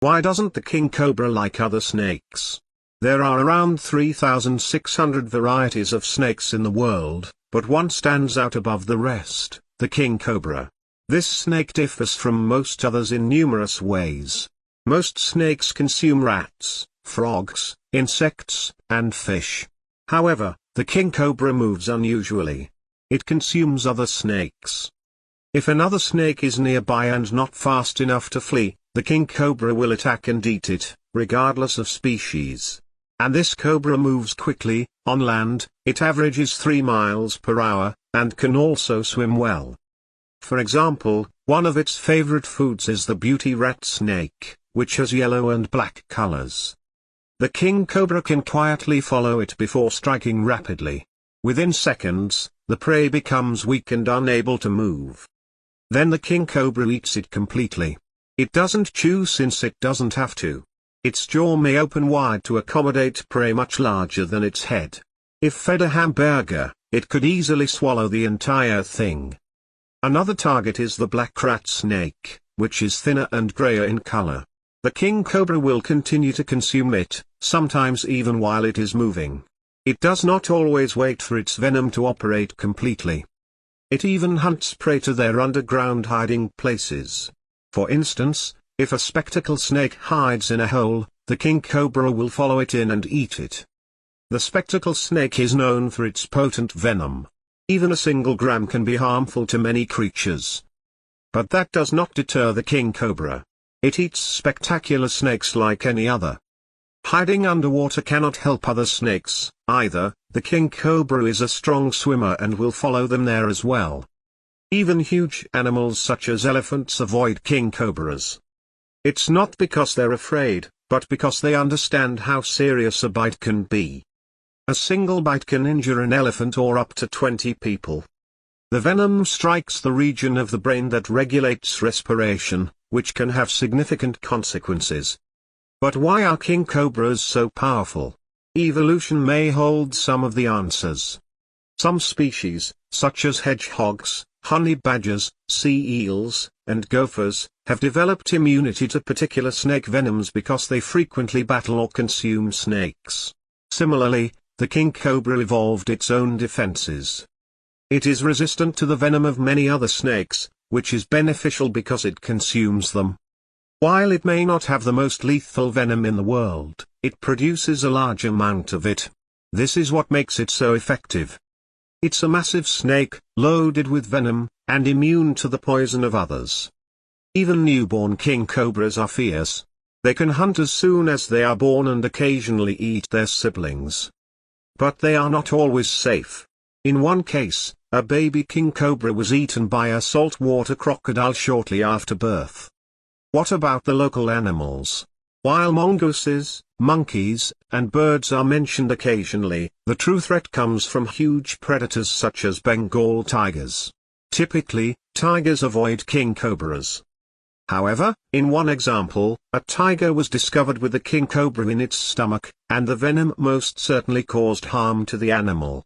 Why doesn't the king cobra like other snakes? There are around 3,600 varieties of snakes in the world, but one stands out above the rest, the king cobra. This snake differs from most others in numerous ways. Most snakes consume rats, frogs, insects, and fish. However, the king cobra moves unusually. It consumes other snakes. If another snake is nearby and not fast enough to flee, the king cobra will attack and eat it, regardless of species. And this cobra moves quickly. On land, it averages 3 miles per hour, and can also swim well. For example, one of its favorite foods is the beauty rat snake, which has yellow and black colors. The king cobra can quietly follow it before striking rapidly. Within seconds, the prey becomes weak and unable to move. Then the king cobra eats it completely. It doesn't chew since it doesn't have to. Its jaw may open wide to accommodate prey much larger than its head. If fed a hamburger, it could easily swallow the entire thing. Another target is the black rat snake, which is thinner and grayer in color. The king cobra will continue to consume it, sometimes even while it is moving. It does not always wait for its venom to operate completely. It even hunts prey to their underground hiding places. For instance, if a spectacle snake hides in a hole, the king cobra will follow it in and eat it. The spectacle snake is known for its potent venom. Even a single gram can be harmful to many creatures. But that does not deter the king cobra. It eats spectacular snakes like any other. Hiding underwater cannot help other snakes, either. The king cobra is a strong swimmer and will follow them there as well. Even huge animals such as elephants avoid king cobras. It's not because they're afraid, but because they understand how serious a bite can be. A single bite can injure an elephant or up to 20 people. The venom strikes the region of the brain that regulates respiration, which can have significant consequences. But why are king cobras so powerful? Evolution may hold some of the answers. Some species, such as hedgehogs, honey badgers, sea eels, and gophers, have developed immunity to particular snake venoms because they frequently battle or consume snakes. Similarly, the king cobra evolved its own defenses. It is resistant to the venom of many other snakes, which is beneficial because it consumes them. While it may not have the most lethal venom in the world, it produces a large amount of it. This is what makes it so effective. It's a massive snake, loaded with venom, and immune to the poison of others. Even newborn king cobras are fierce. They can hunt as soon as they are born and occasionally eat their siblings. But they are not always safe. In one case, a baby king cobra was eaten by a saltwater crocodile shortly after birth. What about the local animals? While mongooses, monkeys, and birds are mentioned occasionally, the true threat comes from huge predators such as Bengal tigers. Typically, tigers avoid king cobras. However, in one example, a tiger was discovered with a king cobra in its stomach, and the venom most certainly caused harm to the animal.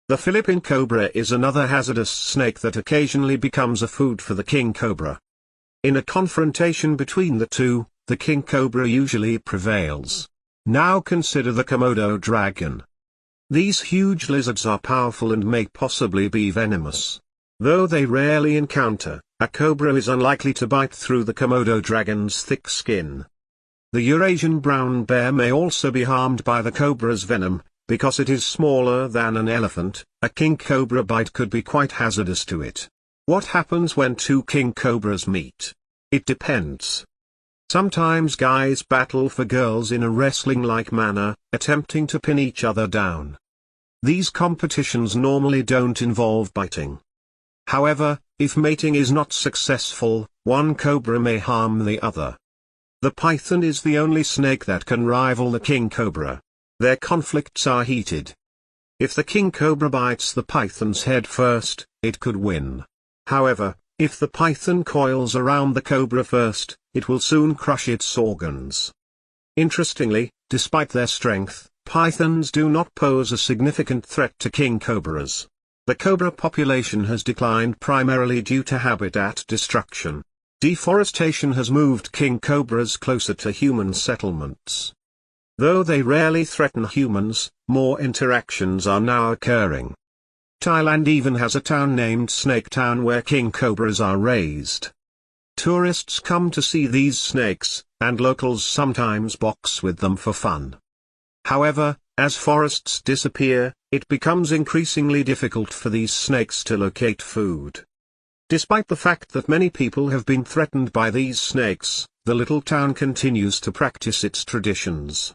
The Philippine cobra is another hazardous snake that occasionally becomes a food for the king cobra. In a confrontation between the two, the king cobra usually prevails. Now consider the Komodo dragon. These huge lizards are powerful and may possibly be venomous. Though they rarely encounter, a cobra is unlikely to bite through the Komodo dragon's thick skin. The Eurasian brown bear may also be harmed by the cobra's venom. Because it is smaller than an elephant, a king cobra bite could be quite hazardous to it. What happens when two king cobras meet? It depends. Sometimes guys battle for girls in a wrestling-like manner, attempting to pin each other down. These competitions normally don't involve biting. However, if mating is not successful, one cobra may harm the other. The python is the only snake that can rival the king cobra. Their conflicts are heated. If the king cobra bites the python's head first, it could win. However, if the python coils around the cobra first, it will soon crush its organs. Interestingly, despite their strength, pythons do not pose a significant threat to king cobras. The cobra population has declined primarily due to habitat destruction. Deforestation has moved king cobras closer to human settlements. Though they rarely threaten humans, more interactions are now occurring. Thailand even has a town named Snake Town where king cobras are raised. Tourists come to see these snakes, and locals sometimes box with them for fun. However, as forests disappear, it becomes increasingly difficult for these snakes to locate food. Despite the fact that many people have been threatened by these snakes, the little town continues to practice its traditions.